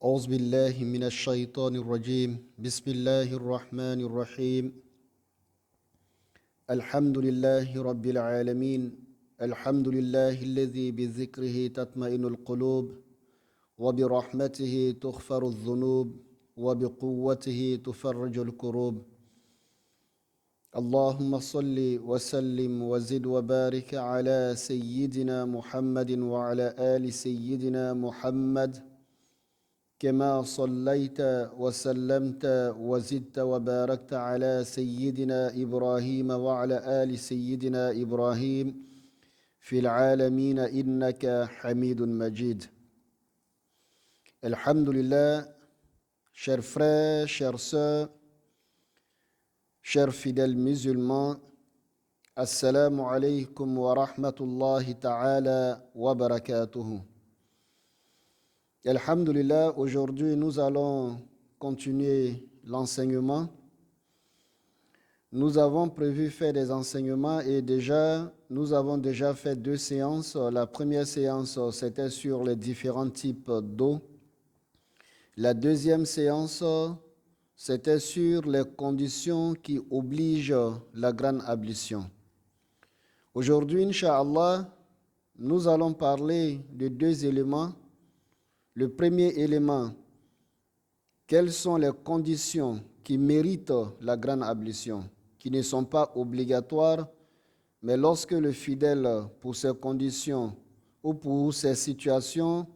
أعوذ بالله من الشيطان الرجيم بسم الله الرحمن الرحيم الحمد لله رب العالمين الحمد لله الذي بذكره تطمئن القلوب وبرحمته تغفر الذنوب وبقوته تفرج الكروب اللهم صل وسلم وزد وبارك على سيدنا محمد وعلى آل سيدنا محمد كما صليت وسلمت وزدت وباركت على سيدنا إبراهيم وعلى آل سيدنا إبراهيم في العالمين إنك حميد مجيد. Alhamdulillah, chers frères, chères sœurs, chers fidèles musulmans, Assalamu alaikum wa rahmatullahi ta'ala wa barakatuhu. Alhamdulillah, aujourd'hui nous allons continuer l'enseignement. Nous avons prévu faire des enseignements et nous avons déjà fait 2 séances. La première séance, c'était sur les différents types d'eau. La deuxième séance, c'était sur les conditions qui obligent la grande ablution. Aujourd'hui, Inch'Allah, nous allons parler de 2 éléments. Le premier élément, quelles sont les conditions qui méritent la grande ablution, qui ne sont pas obligatoires, mais lorsque le fidèle, pour ces conditions ou pour ces situations,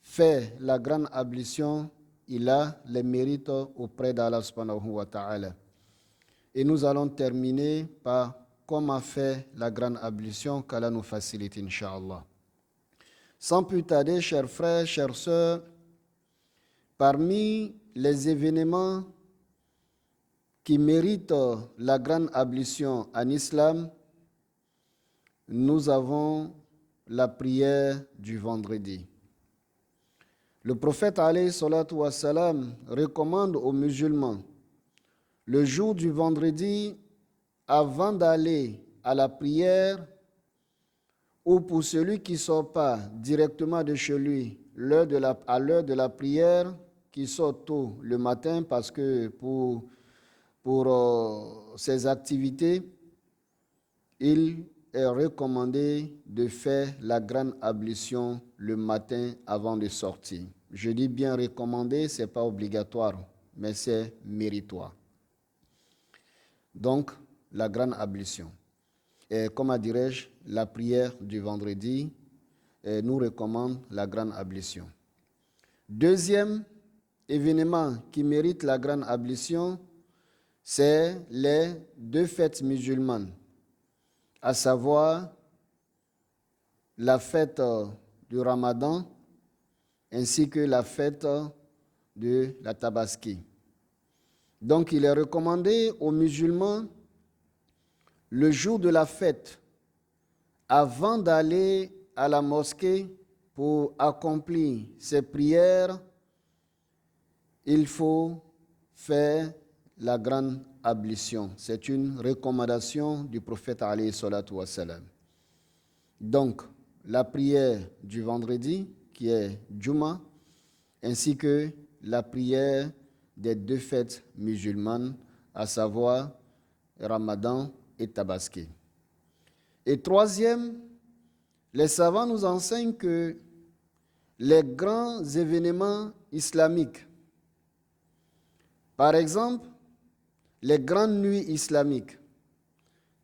fait la grande ablution, il a les mérites auprès d'Allah subhanahu wa ta'ala. Et nous allons terminer par comment faire la grande ablution, qu'Allah nous facilite, Inch'Allah. Sans plus tarder, chers frères, chères sœurs, parmi les événements qui méritent la grande ablution en islam, nous avons la prière du vendredi. Le prophète alayhi salatu wassalam recommande aux musulmans le jour du vendredi, avant d'aller à la prière, ou pour celui qui ne sort pas directement de chez lui à l'heure de la prière, qui sort tôt le matin parce que pour ses activités, il est recommandé de faire la grande ablution le matin avant de sortir. Je dis bien recommandé, ce n'est pas obligatoire, mais c'est méritoire. Donc, la grande ablution. Et comment dirais-je, la prière du vendredi nous recommande la grande ablution. Deuxième événement qui mérite la grande ablution, c'est les 2 fêtes musulmanes, à savoir la fête du Ramadan ainsi que la fête de la Tabaski. Donc il est recommandé aux musulmans le jour de la fête, avant d'aller à la mosquée pour accomplir ses prières, il faut faire la grande ablution. C'est une recommandation du prophète alayhi salatu wassalam. Donc, la prière du vendredi, qui est Juma, ainsi que la prière des 2 fêtes musulmanes, à savoir Ramadan et Tabaski. Et troisième, les savants nous enseignent que les grands événements islamiques, par exemple, les grandes nuits islamiques,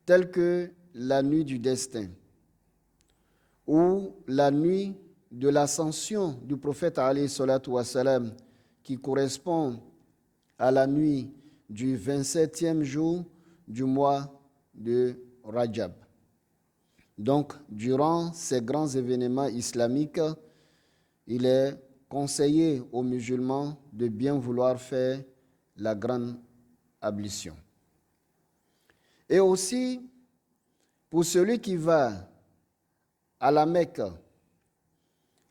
telles que la nuit du destin ou la nuit de l'ascension du prophète alayhi salatu wassalam, qui correspond à la nuit du 27e jour du mois de Rajab. Donc, durant ces grands événements islamiques, il est conseillé aux musulmans de bien vouloir faire la grande ablution. Et aussi, pour celui qui va à la Mecque,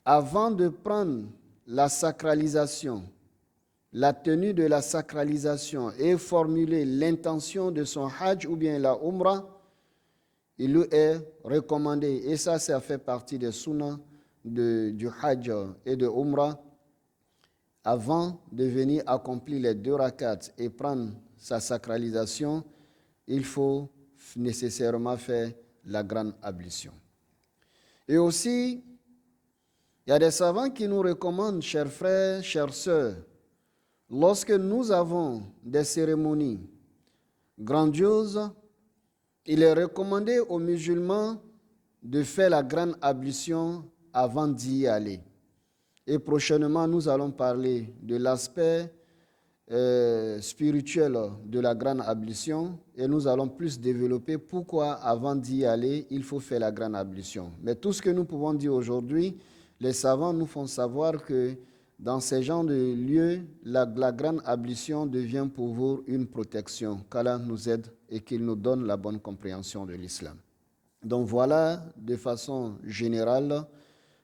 avant de prendre la sacralisation, la tenue de la sacralisation et formuler l'intention de son hajj ou bien la umrah, il lui est recommandé, et ça fait partie des sunnahs du hajj et de umrah, avant de venir accomplir les 2 rakats et prendre sa sacralisation, il faut nécessairement faire la grande ablution. Et aussi, il y a des savants qui nous recommandent, chers frères, chères sœurs, lorsque nous avons des cérémonies grandioses, il est recommandé aux musulmans de faire la grande ablution avant d'y aller. Et prochainement, nous allons parler de l'aspect spirituel de la grande ablution et nous allons plus développer pourquoi avant d'y aller, il faut faire la grande ablution. Mais tout ce que nous pouvons dire aujourd'hui, les savants nous font savoir que dans ces genres de lieux, la grande ablution devient pour vous une protection, qu'Allah nous aide et qu'il nous donne la bonne compréhension de l'islam. Donc voilà, de façon générale,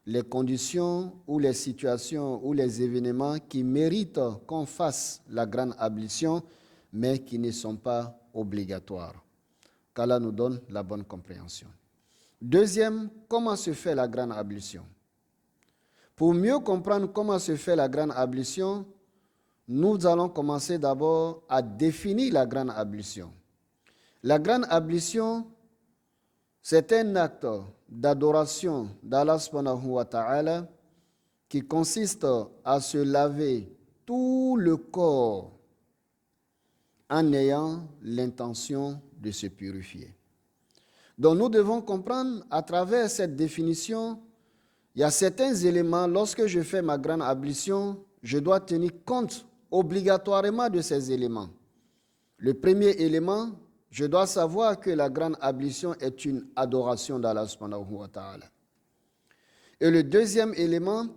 les conditions ou les situations ou les événements qui méritent qu'on fasse la grande ablution, mais qui ne sont pas obligatoires. Qu'Allah nous donne la bonne compréhension. Deuxième, comment se fait la grande ablution? Pour mieux comprendre comment se fait la grande ablution, nous allons commencer d'abord à définir la grande ablution. La grande ablution, c'est un acte d'adoration d'Allah subhanahu wa ta'ala qui consiste à se laver tout le corps en ayant l'intention de se purifier. Donc nous devons comprendre à travers cette définition, il y a certains éléments, lorsque je fais ma grande ablution, je dois tenir compte obligatoirement de ces éléments. Le premier élément, je dois savoir que la grande ablution est une adoration d'Allah subhanahu wa ta'ala. Et le deuxième élément,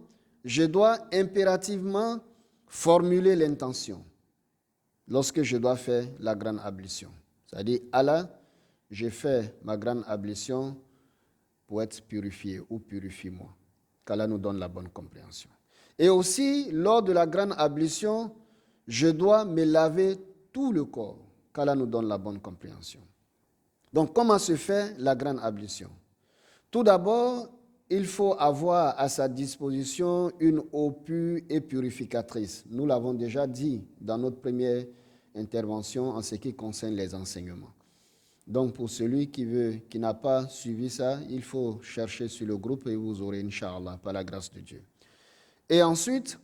je dois impérativement formuler l'intention lorsque je dois faire la grande ablution. C'est-à-dire, Allah, je fais ma grande ablution pour être purifié ou purifie-moi. Qu'Allah nous donne la bonne compréhension. Et aussi, lors de la grande ablution, je dois me laver tout le corps. Qu'Allah nous donne la bonne compréhension. Donc, comment se fait la grande ablution? Tout d'abord, il faut avoir à sa disposition une eau pure et purificatrice. Nous l'avons déjà dit dans notre première intervention en ce qui concerne les enseignements. Donc, pour celui qui n'a pas suivi ça, il faut chercher sur le groupe et vous aurez, Inch'Allah, par la grâce de Dieu. Et ensuite,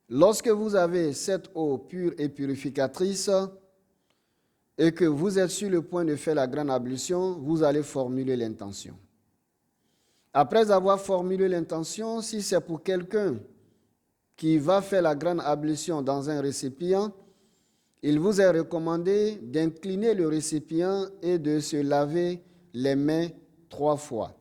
lorsque vous avez cette eau pure et purificatrice, et que vous êtes sur le point de faire la grande ablution, vous allez formuler l'intention. Après avoir formulé l'intention, si c'est pour quelqu'un qui va faire la grande ablution dans un récipient, il vous est recommandé d'incliner le récipient et de se laver les mains 3 fois.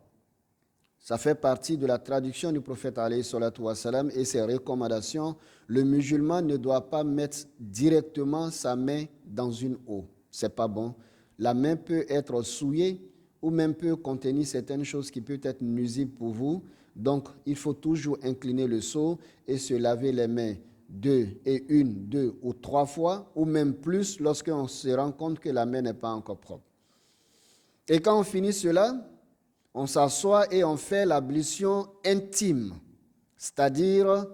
Ça fait partie de la traduction du prophète alayhi salatu wa salam et ses recommandations. Le musulman ne doit pas mettre directement sa main dans une eau. C'est pas bon. La main peut être souillée ou même peut contenir certaines choses qui peuvent être nuisibles pour vous. Donc, il faut toujours incliner le seau et se laver les mains 2 ou 3 fois, ou même plus lorsqu'on se rend compte que la main n'est pas encore propre. Et quand on finit cela, on s'assoit et on fait l'ablution intime. C'est-à-dire,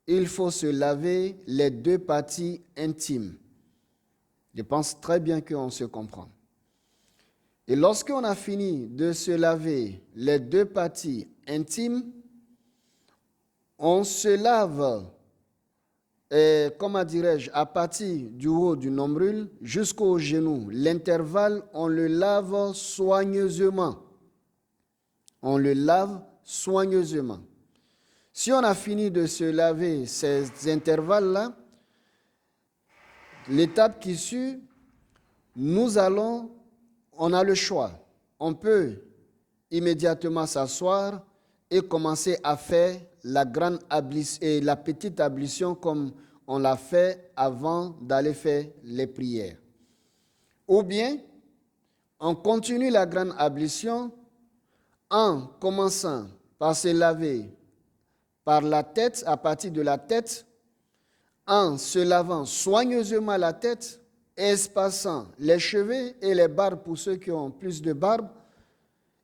il faut se laver les 2 parties intimes. Je pense très bien qu'on se comprend. Et lorsqu'on a fini de se laver les 2 parties intimes, on se lave, à partir du haut du nombril jusqu'au genou. L'intervalle, on le lave soigneusement. On le lave soigneusement. Si on a fini de se laver ces intervalles-là, l'étape qui suit, on a le choix. On peut immédiatement s'asseoir et commencer à faire la grande ablution et la petite ablution comme on l'a fait avant d'aller faire les prières. Ou bien, on continue la grande ablution en commençant par se laver par la tête, à partir de la tête, en se lavant soigneusement la tête, espaçant les cheveux et les barbes pour ceux qui ont plus de barbe,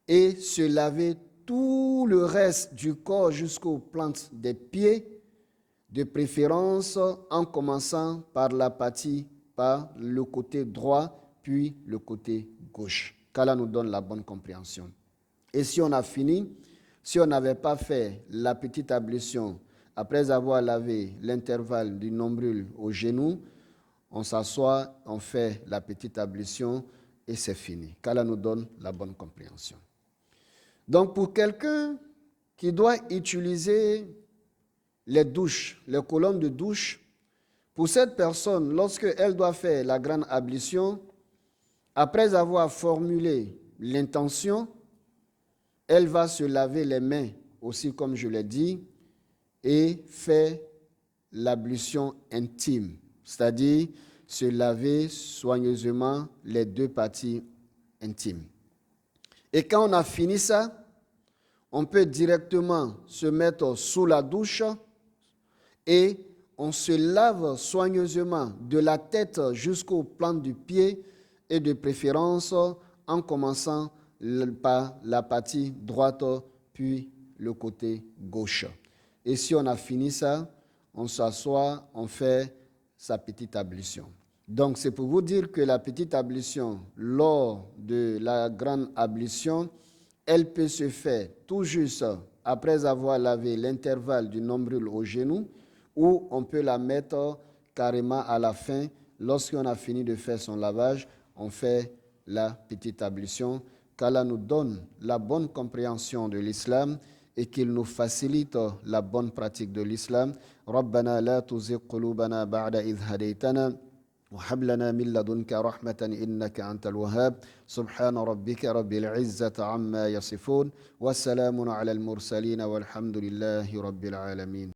et se laver tout le reste du corps jusqu'aux plantes des pieds de préférence en commençant par la partie, par le côté droit, puis le côté gauche. Qu'Allah nous donne la bonne compréhension. Et si on a fini, si on n'avait pas fait la petite ablution, après avoir lavé l'intervalle du nombril au genou, on s'assoit, on fait la petite ablution et c'est fini. Qu'Allah nous donne la bonne compréhension. Donc pour quelqu'un qui doit utiliser les douches, les colonnes de douche, pour cette personne, lorsqu'elle doit faire la grande ablution, après avoir formulé l'intention, elle va se laver les mains aussi, comme je l'ai dit, et faire l'ablution intime, c'est-à-dire se laver soigneusement les deux parties intimes. Et quand on a fini ça, on peut directement se mettre sous la douche et on se lave soigneusement de la tête jusqu'au plan du pied et de préférence en commençant par la partie droite puis le côté gauche. Et si on a fini ça, on s'assoit, on fait sa petite ablution. Donc c'est pour vous dire que la petite ablution, lors de la grande ablution, elle peut se faire tout juste après avoir lavé l'intervalle du nombril au genou, ou on peut la mettre carrément à la fin. Lorsqu'on a fini de faire son lavage, on fait la petite ablution. Qu'Allah nous donne la bonne compréhension de l'islam et qu'il nous facilite la bonne pratique de l'islam. ربنا لا تزغ قلوبنا بعد إذ هديتنا وهب لنا من لدنك رحمة إنك أنت الوهاب سبحان ربك رب العزة عما يصفون والسلام على المرسلين والحمد لله رب العالمين